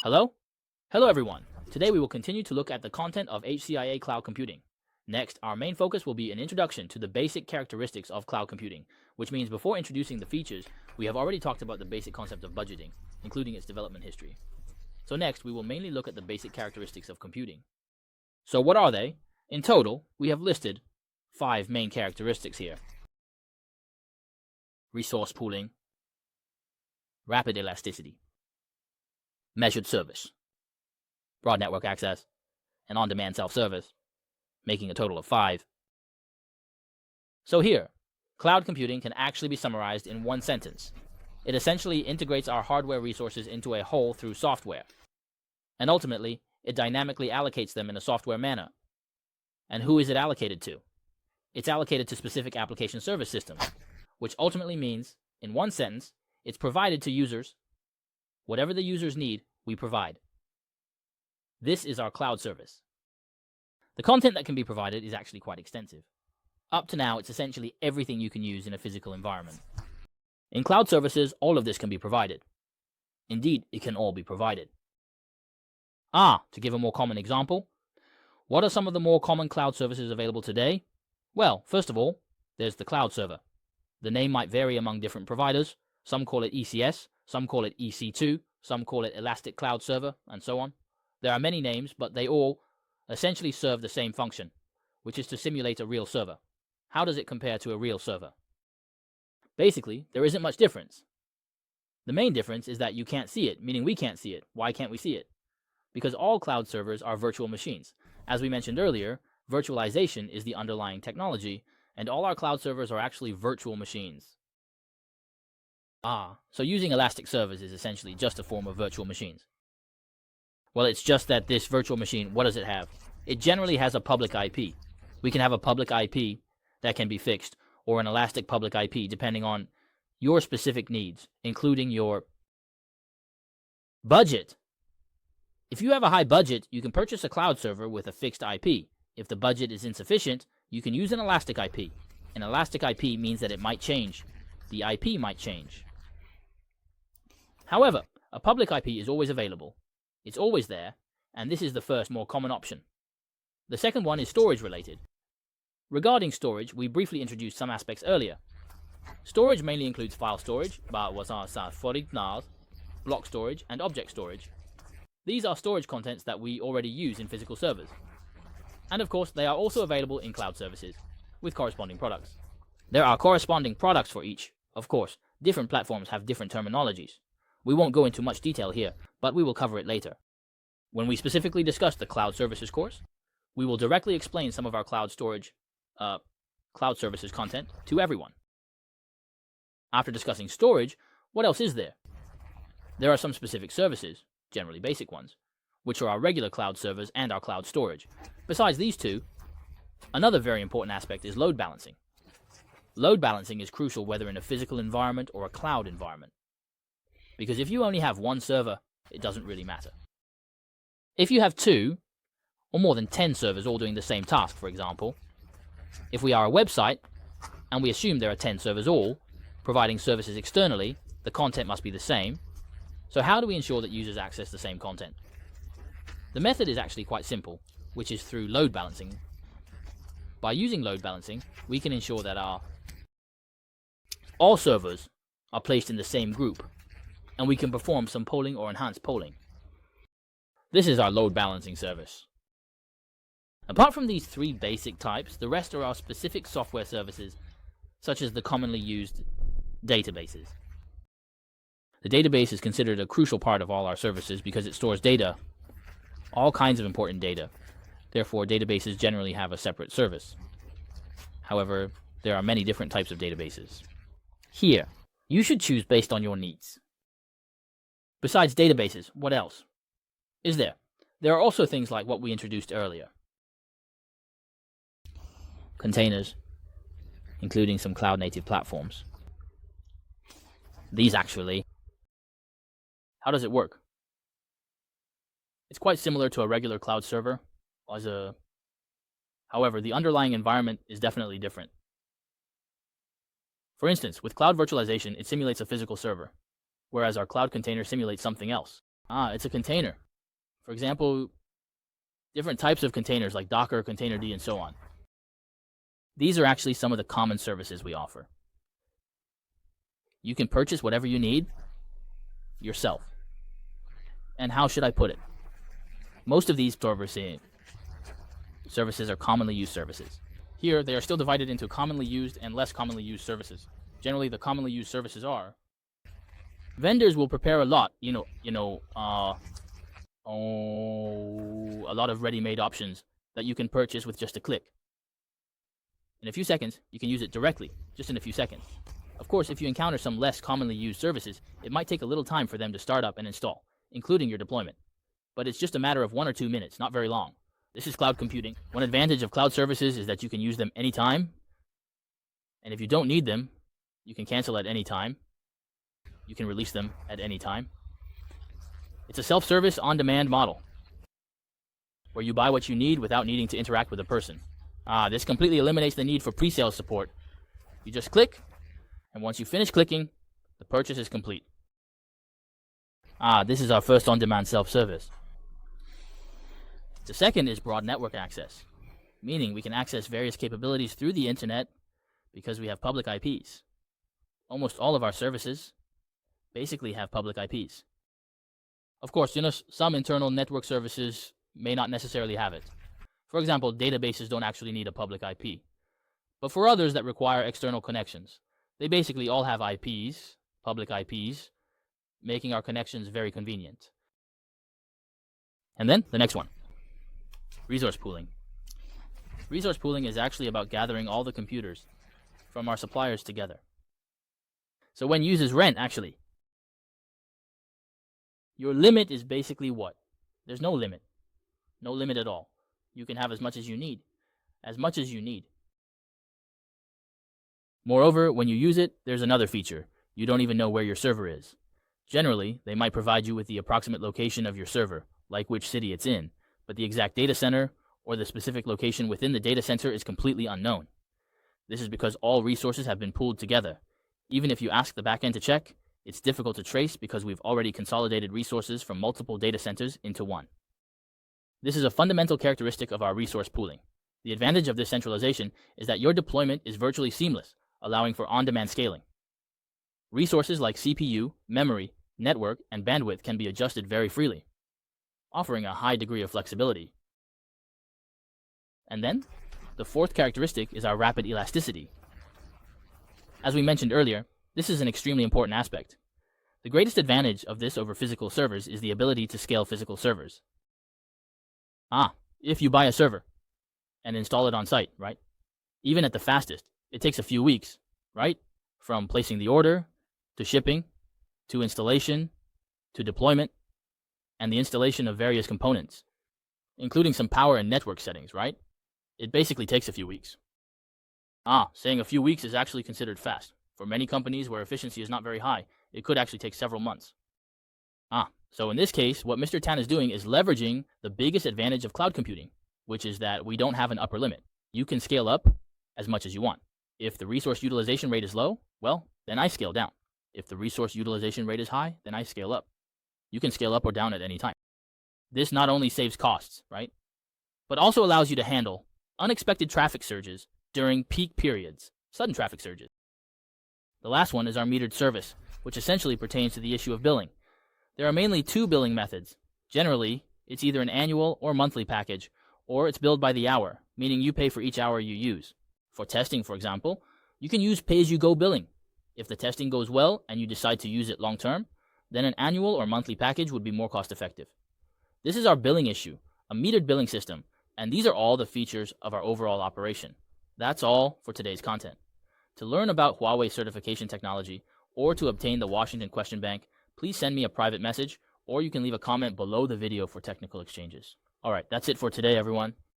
Hello? Hello everyone. Today we will continue to look at the content of HCIA Cloud Computing. Next, our main focus will be an introduction to the basic characteristics of cloud computing, which means before introducing the features, we have already talked about the basic concept of budgeting, including its development history. So next, we will mainly look at the basic characteristics of computing. So what are they? In total, we have listed 5 main characteristics here. Resource pooling, rapid elasticity, measured service, broad network access, and on-demand self-service, making a total of 5. So here, cloud computing can actually be summarized in one sentence. It essentially integrates our hardware resources into a whole through software, and ultimately, it dynamically allocates them in a software manner. And who is it allocated to? It's allocated to specific application service systems, which ultimately means, in one sentence, it's provided to users. Whatever the users need, we provide. This is our cloud service. The content that can be provided is actually quite extensive. Up to now, it's essentially everything you can use in a physical environment. In cloud services, all of this can be provided. Indeed, it can all be provided. To give a more common example, what are some of the more common cloud services available today? Well, first of all, there's the cloud server. The name might vary among different providers. Some call it ECS, some call it EC2, some call it Elastic Cloud Server, and so on. There are many names, but they all essentially serve the same function, which is to simulate a real server. How does it compare to a real server? Basically, there isn't much difference. The main difference is that you can't see it, meaning we can't see it. Why can't we see it? Because all cloud servers are virtual machines. As we mentioned earlier, virtualization is the underlying technology, and all our cloud servers are actually virtual machines. So using elastic servers is essentially just a form of virtual machines. Well, it's just that this virtual machine, what does it have? It generally has a public IP. We can have a public IP that can be fixed, or an elastic public IP, depending on your specific needs, including your budget. If you have a high budget, you can purchase a cloud server with a fixed IP. If the budget is insufficient, you can use an elastic IP. An elastic IP means that it might change. The IP might change. However, a public IP is always available. It's always there, and this is the first, more common option. The second one is storage related. Regarding storage, we briefly introduced some aspects earlier. Storage mainly includes file storage, block storage, and object storage. These are storage contents that we already use in physical servers. And of course, they are also available in cloud services, with corresponding products. There are corresponding products for each. Of course, different platforms have different terminologies. We won't go into much detail here, but we will cover it later. When we specifically discuss the cloud services course, we will directly explain some of our cloud services content to everyone. After discussing storage, what else is there? There are some specific services, generally basic ones, which are our regular cloud servers and our cloud storage. Besides these two, another very important aspect is load balancing. Load balancing is crucial whether in a physical environment or a cloud environment. Because if you only have one server, it doesn't really matter. If you have 2 or more than 10 servers all doing the same task, for example, if we are a website and we assume there are 10 servers all providing services externally, the content must be the same. So how do we ensure that users access the same content? The method is actually quite simple, which is through load balancing. By using load balancing, we can ensure that all servers are placed in the same group, and we can perform some polling or enhanced polling. This is our load balancing service. Apart from these 3 basic types, the rest are our specific software services, such as the commonly used databases. The database is considered a crucial part of all our services because it stores data, all kinds of important data. Therefore, databases generally have a separate service. However, there are many different types of databases. Here, you should choose based on your needs. Besides databases, what else is there? There are also things like what we introduced earlier. Containers, including some cloud-native platforms. These actually, how does it work? It's quite similar to a regular cloud server. However, the underlying environment is definitely different. For instance, with cloud virtualization, it simulates a physical server, whereas our cloud container simulates something else. It's a container. For example, different types of containers like Docker, Containerd, and so on. These are actually some of the common services we offer. You can purchase whatever you need yourself. And how should I put it? Most of these services are commonly used services. Here, they are still divided into commonly used and less commonly used services. Generally, the commonly used services are vendors will prepare a lot, a lot of ready-made options that you can purchase with just a click. In a few seconds, you can use it directly, just in a few seconds. Of course, if you encounter some less commonly used services, it might take a little time for them to start up and install, including your deployment. But it's just a matter of 1 or 2 minutes, not very long. This is cloud computing. One advantage of cloud services is that you can use them anytime. And if you don't need them, you can cancel at any time. You can release them at any time. It's a self-service, on-demand model where you buy what you need without needing to interact with a person. This completely eliminates the need for pre-sales support. You just click, and once you finish clicking, the purchase is complete. This is our first on-demand self-service. The second is broad network access, meaning we can access various capabilities through the internet because we have public IPs. Almost all of our services basically have public IPs. Of course, some internal network services may not necessarily have it. For example, databases don't actually need a public IP. But for others that require external connections, they basically all have IPs, public IPs, making our connections very convenient. And then the next one, resource pooling. Resource pooling is actually about gathering all the computers from our suppliers together. So when users rent, actually, your limit is basically what? There's no limit. No limit at all. You can have as much as you need. As much as you need. Moreover, when you use it, there's another feature. You don't even know where your server is. Generally, they might provide you with the approximate location of your server, like which city it's in, but the exact data center or the specific location within the data center is completely unknown. This is because all resources have been pooled together. Even if you ask the backend to check, it's difficult to trace because we've already consolidated resources from multiple data centers into one. This is a fundamental characteristic of our resource pooling. The advantage of this centralization is that your deployment is virtually seamless, allowing for on-demand scaling. Resources like CPU, memory, network, and bandwidth can be adjusted very freely, offering a high degree of flexibility. And then, the fourth characteristic is our rapid elasticity. As we mentioned earlier, this is an extremely important aspect. The greatest advantage of this over physical servers is the ability to scale physical servers. If you buy a server and install it on site, right? Even at the fastest, it takes a few weeks, right? From placing the order, to shipping, to installation, to deployment, and the installation of various components, including some power and network settings, right? It basically takes a few weeks. Saying a few weeks is actually considered fast. For many companies where efficiency is not very high, it could actually take several months. So in this case, what Mr. Tan is doing is leveraging the biggest advantage of cloud computing, which is that we don't have an upper limit. You can scale up as much as you want. If the resource utilization rate is low, well, then I scale down. If the resource utilization rate is high, then I scale up. You can scale up or down at any time. This not only saves costs, right? But also allows you to handle unexpected traffic surges during peak periods, sudden traffic surges. The last one is our metered service, which essentially pertains to the issue of billing. There are mainly two billing methods. Generally, it's either an annual or monthly package, or it's billed by the hour, meaning you pay for each hour you use. For testing, for example, you can use pay-as-you-go billing. If the testing goes well and you decide to use it long-term, then an annual or monthly package would be more cost-effective. This is our billing issue, a metered billing system, and these are all the features of our overall operation. That's all for today's content. To learn about Huawei certification technology or to obtain the Washington Question Bank, please send me a private message or you can leave a comment below the video for technical exchanges. Alright, that's it for today, everyone.